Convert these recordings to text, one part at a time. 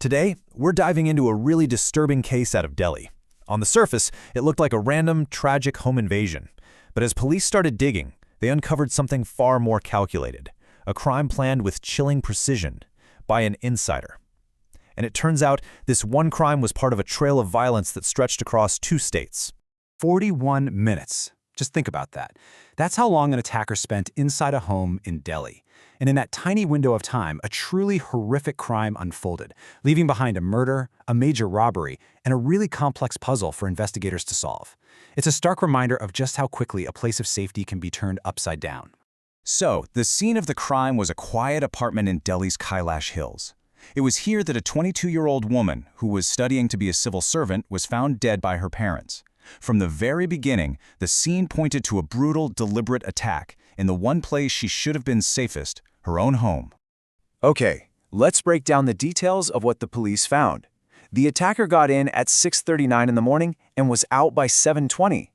Today, we're diving into a really disturbing case out of Delhi. On the surface, it looked like a random, tragic home invasion. But as police started digging, they uncovered something far more calculated, a crime planned with chilling precision by an insider. And it turns out this one crime was part of a trail of violence that stretched across 2 states. 41 minutes. Just think about that. That's how long an attacker spent inside a home in Delhi. And in that tiny window of time, a truly horrific crime unfolded, leaving behind a murder, a major robbery, and a really complex puzzle for investigators to solve. It's a stark reminder of just how quickly a place of safety can be turned upside down. So, the scene of the crime was a quiet apartment in Delhi's Kailash Hills. It was here that a 22-year-old woman, who was studying to be a civil servant, was found dead by her parents. From the very beginning, the scene pointed to a brutal, deliberate attack in the one place she should have been safest, her own home. Okay, let's break down the details of what the police found. The attacker got in at 6:39 in the morning and was out by 7:20.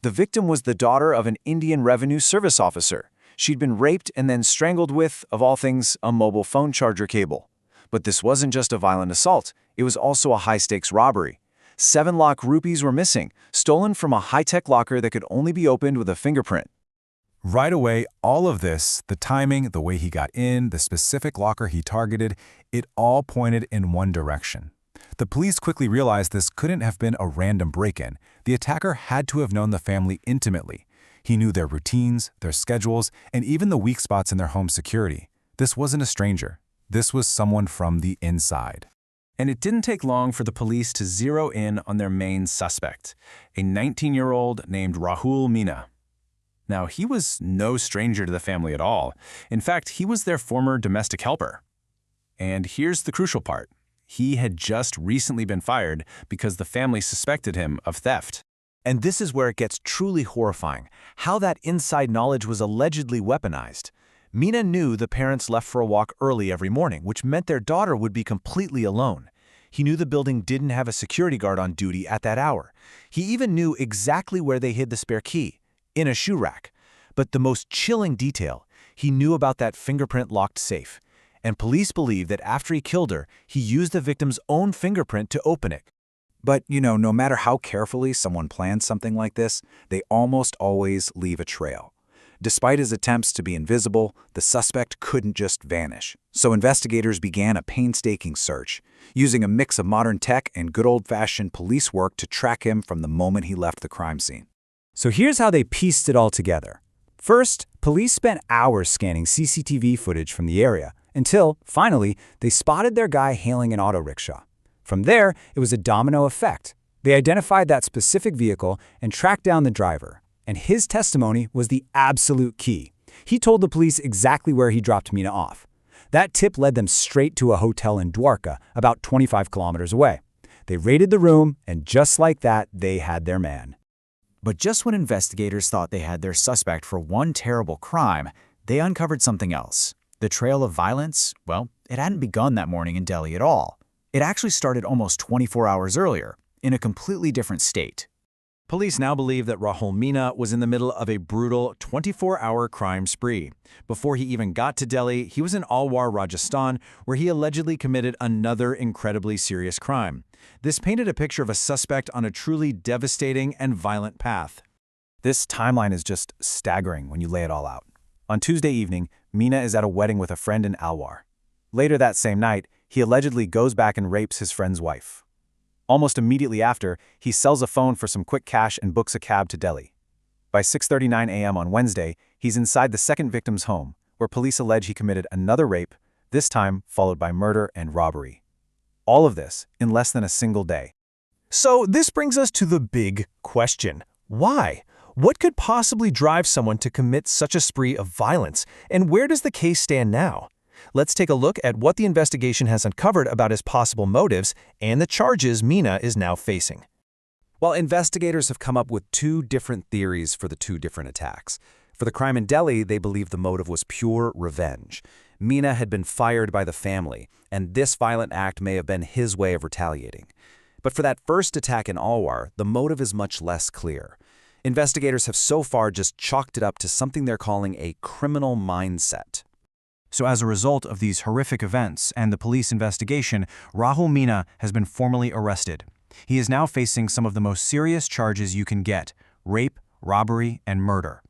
The victim was the daughter of an Indian Revenue Service officer. She'd been raped and then strangled with, of all things, a mobile phone charger cable. But this wasn't just a violent assault, it was also a high-stakes robbery. 7 lakh rupees were missing, stolen from a high-tech locker that could only be opened with a fingerprint. Right away, all of this, the timing, the way he got in, the specific locker he targeted, it all pointed in one direction. The police quickly realized this couldn't have been a random break-in. The attacker had to have known the family intimately. He knew their routines, their schedules, and even the weak spots in their home security. This wasn't a stranger. This was someone from the inside. And it didn't take long for the police to zero in on their main suspect, a 19-year-old named Rahul Meena. Now, he was no stranger to the family at all. In fact, he was their former domestic helper. And here's the crucial part. He had just recently been fired because the family suspected him of theft. And this is where it gets truly horrifying, how that inside knowledge was allegedly weaponized. Meena knew the parents left for a walk early every morning, which meant their daughter would be completely alone. He knew the building didn't have a security guard on duty at that hour. He even knew exactly where they hid the spare key, in a shoe rack. But the most chilling detail, he knew about that fingerprint-locked safe. And police believe that after he killed her, he used the victim's own fingerprint to open it. But, no matter how carefully someone plans something like this, they almost always leave a trail. Despite his attempts to be invisible, the suspect couldn't just vanish. So investigators began a painstaking search, using a mix of modern tech and good old-fashioned police work to track him from the moment he left the crime scene. So here's how they pieced it all together. First, police spent hours scanning CCTV footage from the area, until, finally, they spotted their guy hailing an auto rickshaw. From there, it was a domino effect. They identified that specific vehicle and tracked down the driver. And his testimony was the absolute key. He told the police exactly where he dropped Meena off. That tip led them straight to a hotel in Dwarka, about 25 kilometers away. They raided the room, and just like that, they had their man. But just when investigators thought they had their suspect for one terrible crime, they uncovered something else. The trail of violence, well, it hadn't begun that morning in Delhi at all. It actually started almost 24 hours earlier, in a completely different state. Police now believe that Rahul Meena was in the middle of a brutal 24-hour crime spree. Before he even got to Delhi, he was in Alwar, Rajasthan, where he allegedly committed another incredibly serious crime. This painted a picture of a suspect on a truly devastating and violent path. This timeline is just staggering when you lay it all out. On Tuesday evening, Meena is at a wedding with a friend in Alwar. Later that same night, he allegedly goes back and rapes his friend's wife. Almost immediately after, he sells a phone for some quick cash and books a cab to Delhi. By 6:39 a.m. on Wednesday, he's inside the second victim's home, where police allege he committed another rape, this time followed by murder and robbery. All of this in less than a single day. So this brings us to the big question. Why? What could possibly drive someone to commit such a spree of violence, and where does the case stand now? Let's take a look at what the investigation has uncovered about his possible motives and the charges Meena is now facing. While investigators have come up with 2 different theories for the 2 different attacks. For the crime in Delhi, they believe the motive was pure revenge. Meena had been fired by the family, and this violent act may have been his way of retaliating. But for that first attack in Alwar, the motive is much less clear. Investigators have so far just chalked it up to something they're calling a criminal mindset. So as a result of these horrific events and the police investigation, Rahul Meena has been formally arrested. He is now facing some of the most serious charges you can get: rape, robbery, and murder.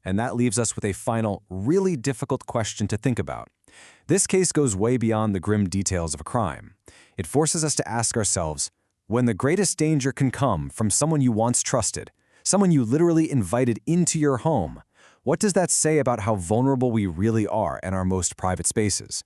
And that leaves us with a final, really difficult question to think about. This case goes way beyond the grim details of a crime. It forces us to ask ourselves, when the greatest danger can come from someone you once trusted, someone you literally invited into your home, what does that say about how vulnerable we really are in our most private spaces?